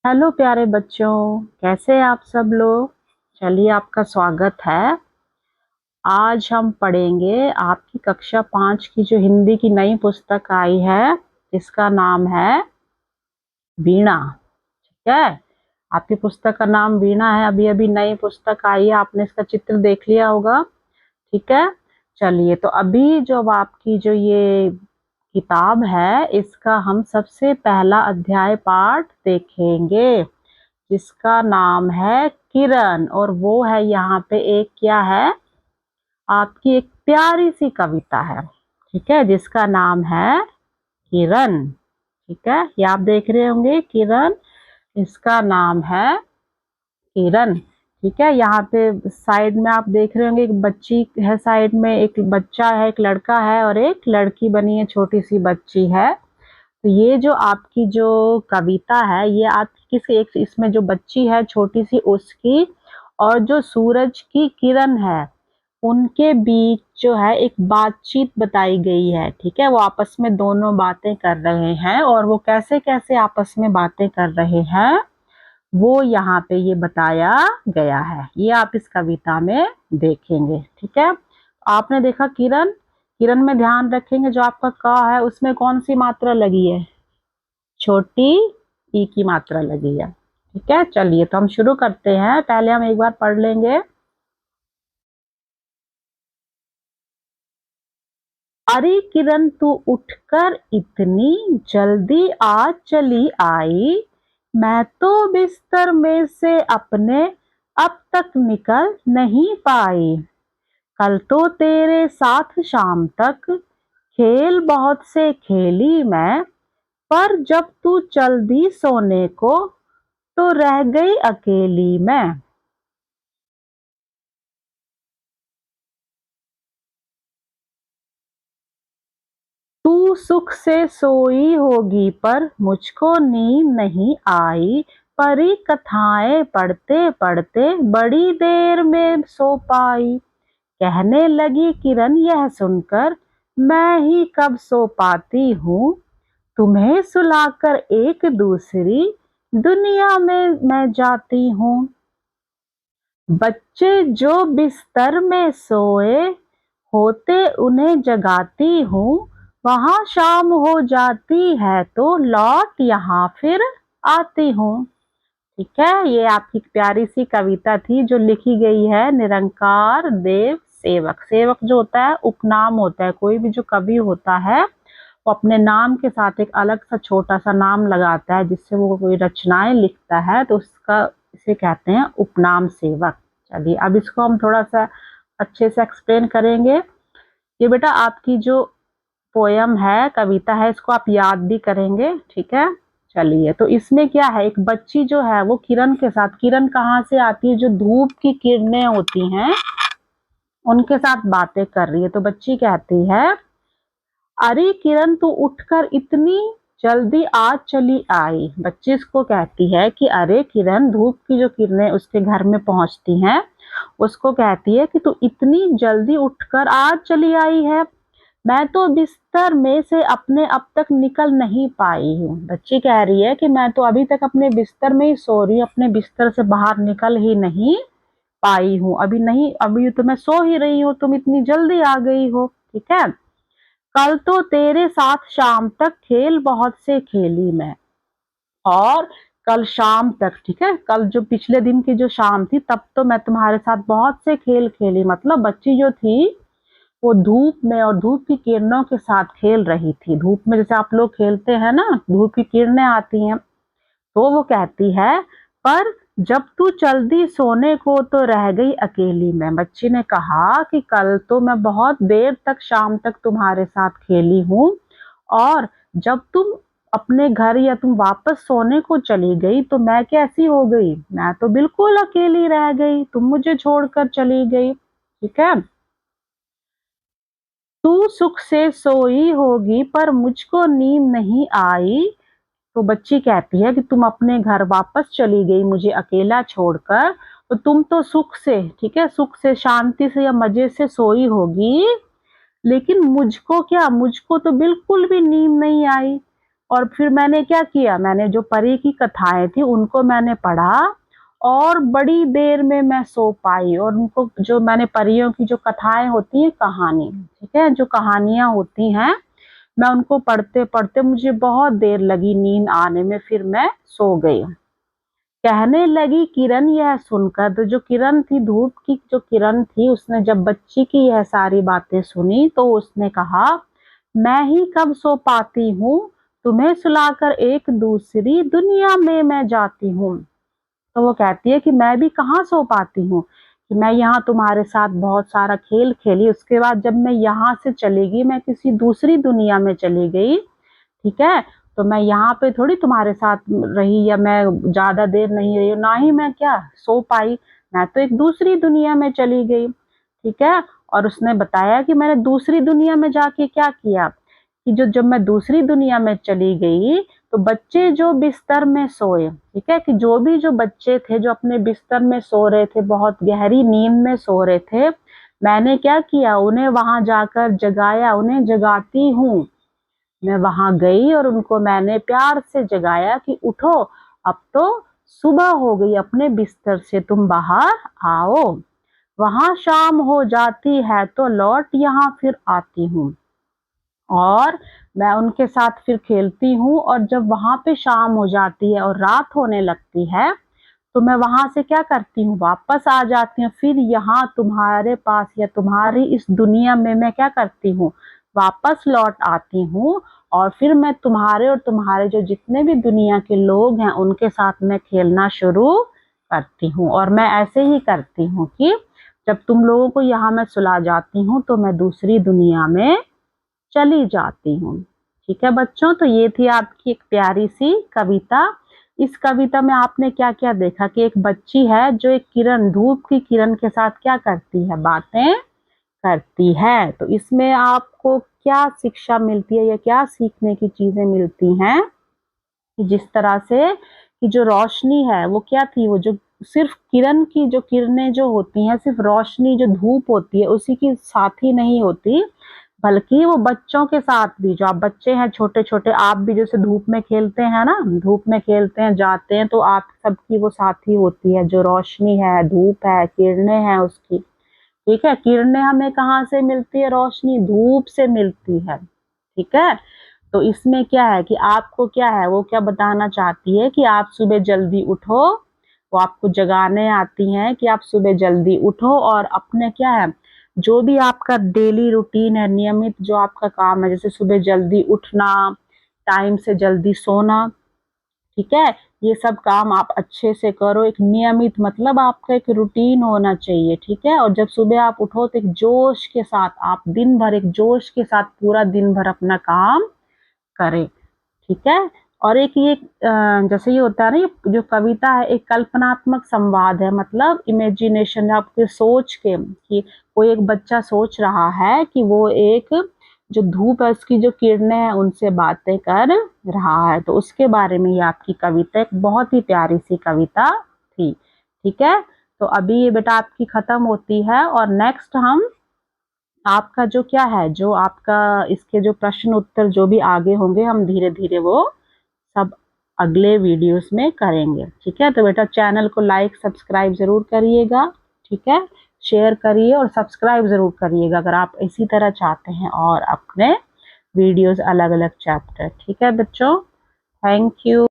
Hello प्यारे बच्चों, कैसे हैं आप सब लोग। चलिए, आपका स्वागत है। आज हम पढ़ेंगे आपकी कक्षा 5 की जो हिंदी की नई पुस्तक आई है, जिसका नाम है वीणा। ठीक है, आपकी पुस्तक का नाम वीणा है। अभी अभी नई पुस्तक आई है, आपने इसका चित्र देख लिया होगा। ठीक है, चलिए, तो अभी जो अब आपकी जो ये किताब है, इसका हम सबसे पहला अध्याय पाठ देखेंगे, जिसका नाम है किरण। और वो है यहाँ पे एक क्या है, आपकी एक प्यारी सी कविता है। ठीक है, जिसका नाम है किरण। ठीक है, ये आप देख रहे होंगे किरण, इसका नाम है किरण। ठीक है, यहाँ पे साइड में आप देख रहे होंगे एक बच्ची है, साइड में एक बच्चा है, एक लड़का है और एक लड़की बनी है, छोटी सी बच्ची है। तो ये जो आपकी जो कविता है, ये आपकी किसी एक, इसमें जो बच्ची है छोटी सी उसकी और जो सूरज की किरण है, उनके बीच जो है एक बातचीत बताई गई है। ठीक है, वो आपस में दोनों बातें कर रहे हैं और वो कैसे कैसे आपस में बातें कर रहे हैं, वो यहाँ पे ये बताया गया है। ये आप इस कविता में देखेंगे। ठीक है, आपने देखा किरण, किरण में ध्यान रखेंगे जो आपका क है उसमें कौन सी मात्रा लगी है, छोटी ई की मात्रा लगी है। ठीक है, चलिए तो हम शुरू करते हैं। पहले हम एक बार पढ़ लेंगे। अरे किरण, तू उठकर इतनी जल्दी आज चली आई, मैं तो बिस्तर में से अपने अब तक निकल नहीं पाई। कल तो तेरे साथ शाम तक खेल बहुत से खेली मैं, पर जब तू चल दी सोने को तो रह गई अकेली मैं। तू सुख से सोई होगी पर मुझको नींद नहीं आई, परी कथाएं पढ़ते पढ़ते बड़ी देर में सो पाई। कहने लगी किरण यह सुनकर, मैं ही कब सो पाती हूँ, तुम्हें सुलाकर एक दूसरी दुनिया में मैं जाती हूँ। बच्चे जो बिस्तर में सोए होते उन्हें जगाती हूँ, वहां शाम हो जाती है तो लौट यहाँ फिर आती हूँ। ठीक है, ये आपकी प्यारी सी कविता थी जो लिखी गई है निरंकार देव सेवक। सेवक जो होता है उपनाम होता है, कोई भी जो कवि होता है वो अपने नाम के साथ एक अलग सा छोटा सा नाम लगाता है, जिससे वो कोई रचनाएं लिखता है, तो उसका इसे कहते हैं उपनाम सेवक। चलिए, अब इसको हम थोड़ा सा अच्छे से एक्सप्लेन करेंगे। ये बेटा आपकी जो पोयम है, कविता है, इसको आप याद भी करेंगे। ठीक है, चलिए, तो इसमें क्या है, एक बच्ची जो है वो किरण के साथ, किरण कहाँ से आती है, जो धूप की किरणें होती हैं उनके साथ बातें कर रही है। तो बच्ची कहती है, अरे किरण, तू उठकर इतनी जल्दी आज चली आई। बच्ची इसको कहती है कि अरे किरण, धूप की जो किरणें उसके घर में पहुंचती हैं, उसको कहती है कि तू इतनी जल्दी उठकर आज चली आई है, मैं तो बिस्तर में से अपने अब तक निकल नहीं पाई हूँ। बच्ची कह रही है कि मैं तो अभी तक अपने बिस्तर में ही सो रही हूँ, अपने बिस्तर से बाहर निकल ही नहीं पाई हूँ। अभी नहीं, अभी तो मैं सो ही रही हूँ, तुम इतनी जल्दी आ गई हो। ठीक है, कल तो तेरे साथ शाम तक खेल बहुत से खेली मैं, और कल शाम तक, ठीक है, कल जो पिछले दिन की जो शाम थी तब तो मैं तुम्हारे साथ बहुत से खेल खेली। मतलब बच्ची जो थी वो धूप में और धूप की किरणों के साथ खेल रही थी। धूप में जैसे आप लोग खेलते हैं ना, धूप की किरणें आती हैं, तो वो कहती है, पर जब तू चल दी सोने को तो रह गई अकेली मैं। बच्ची ने कहा कि कल तो मैं बहुत देर तक, शाम तक तुम्हारे साथ खेली हूँ, और जब तुम अपने घर या तुम वापस सोने को चली गई तो मैं कैसी हो गई, मैं तो बिल्कुल अकेली रह गई, तुम मुझे छोड़कर चली गई। ठीक है, तू सुख से सोई होगी पर मुझको नींद नहीं आई। तो बच्ची कहती है कि तुम अपने घर वापस चली गई मुझे अकेला छोड़कर, तो तुम तो सुख से, ठीक है, सुख से, शांति से या मजे से सोई होगी, लेकिन मुझको क्या, मुझको तो बिल्कुल भी नींद नहीं आई। और फिर मैंने क्या किया, मैंने जो परी की कथाएं थी उनको मैंने पढ़ा और बड़ी देर में मैं सो पाई। और उनको जो मैंने परियों की जो कथाएं होती हैं, कहानी, ठीक है, जो कहानियां होती हैं, मैं उनको पढ़ते पढ़ते मुझे बहुत देर लगी नींद आने में, फिर मैं सो गई। कहने लगी किरण यह सुनकर, तो जो किरण थी, धूप की जो किरण थी, उसने जब बच्ची की यह सारी बातें सुनी तो उसने कहा, मैं ही कब सो पाती हूँ, तुम्हें सुलाकर एक दूसरी दुनिया में मैं जाती हूँ। तो वो कहती है कि मैं भी कहाँ सो पाती हूँ, कि मैं यहाँ तुम्हारे साथ बहुत सारा खेल खेली, उसके बाद जब मैं यहाँ से चली गई, मैं किसी दूसरी दुनिया में चली गई, ठीक है, तो मैं यहाँ पे थोड़ी तुम्हारे साथ रही, या मैं ज्यादा देर नहीं रही, ना ही मैं क्या सो पाई, मैं तो एक दूसरी दुनिया में चली गई, ठीक है। और उसने बताया कि मैंने दूसरी दुनिया में जाके क्या किया, कि जो जब मैं दूसरी दुनिया में चली गई तो बच्चे जो बिस्तर में सोए, ठीक है, कि जो बच्चे थे जो अपने बिस्तर में सो रहे थे, बहुत गहरी नींद में सो रहे थे, मैंने क्या किया, उन्हें वहां जाकर जगाया, उन्हें जगाती हूँ। मैं वहां गई और उनको मैंने प्यार से जगाया कि उठो, अब तो सुबह हो गई, अपने बिस्तर से तुम बाहर आओ, वहां शाम हो जाती है तो लौट यहाँ फिर आती हूँ। और मैं उनके साथ फिर खेलती हूँ, और जब वहां पे शाम हो जाती है और रात होने लगती है तो मैं वहां से क्या करती हूँ, वापस आ जाती हूँ, फिर यहाँ तुम्हारे पास या तुम्हारी इस दुनिया में मैं क्या करती हूँ, वापस लौट आती हूँ। और फिर मैं तुम्हारे और तुम्हारे जो जितने भी दुनिया के लोग हैं उनके साथ मैं खेलना शुरू करती हूँ। और मैं ऐसे ही करती हूँ कि जब तुम लोगों को यहाँ मैं सुला जाती हूँ तो मैं दूसरी दुनिया में चली जाती हूँ। ठीक है बच्चों, तो ये थी आपकी एक प्यारी सी कविता। इस कविता में आपने क्या क्या देखा कि एक बच्ची है जो एक किरण, धूप की किरण के साथ क्या करती है, बातें करती है। तो इसमें आपको क्या शिक्षा मिलती है या क्या सीखने की चीजें मिलती हैं, कि जिस तरह से कि जो रोशनी है वो क्या थी, वो जो सिर्फ किरण की जो किरणें जो होती हैं, सिर्फ रोशनी जो धूप होती है उसी की साथ ही नहीं होती, बल्कि वो बच्चों के साथ भी, जो आप बच्चे हैं छोटे छोटे, आप भी जैसे धूप में खेलते हैं ना, धूप में खेलते हैं जाते हैं, तो आप सबकी वो साथी होती है, जो रोशनी है, धूप है, किरणें हैं उसकी, ठीक है। किरणें हमें कहाँ से मिलती है, रोशनी धूप से मिलती है, ठीक है। तो इसमें क्या है कि आपको क्या है, वो क्या बताना चाहती है कि आप सुबह जल्दी उठो, वो आपको जगाने आती हैं कि आप सुबह जल्दी उठो, और अपने क्या है, जो भी आपका डेली रूटीन है, नियमित जो आपका काम है, जैसे सुबह जल्दी उठना, टाइम से जल्दी सोना, ठीक है, ये सब काम आप अच्छे से करो, एक नियमित, मतलब आपका एक रूटीन होना चाहिए, ठीक है। और जब सुबह आप उठो तो एक जोश के साथ, आप दिन भर एक जोश के साथ पूरा दिन भर अपना काम करें, ठीक है। और एक ये जैसे ये होता है ना, ये जो कविता है एक कल्पनात्मक संवाद है, मतलब इमेजिनेशन, आपके सोच के, कि कोई एक बच्चा सोच रहा है कि वो एक जो धूप है उसकी जो किरणें हैं उनसे बातें कर रहा है, तो उसके बारे में ये आपकी कविता एक बहुत ही प्यारी सी कविता थी, ठीक है। तो अभी ये बेटा आपकी खत्म होती है, और नेक्स्ट हम आपका जो क्या है, जो आपका इसके जो प्रश्न उत्तर जो भी आगे होंगे, हम धीरे धीरे वो सब अगले वीडियोस में करेंगे, ठीक है। तो बेटा चैनल को लाइक सब्सक्राइब जरूर करिएगा, ठीक है, शेयर करिए और सब्सक्राइब जरूर करिएगा अगर आप इसी तरह चाहते हैं, और अपने वीडियोस अलग अलग चैप्टर, ठीक है बच्चों, थैंक यू।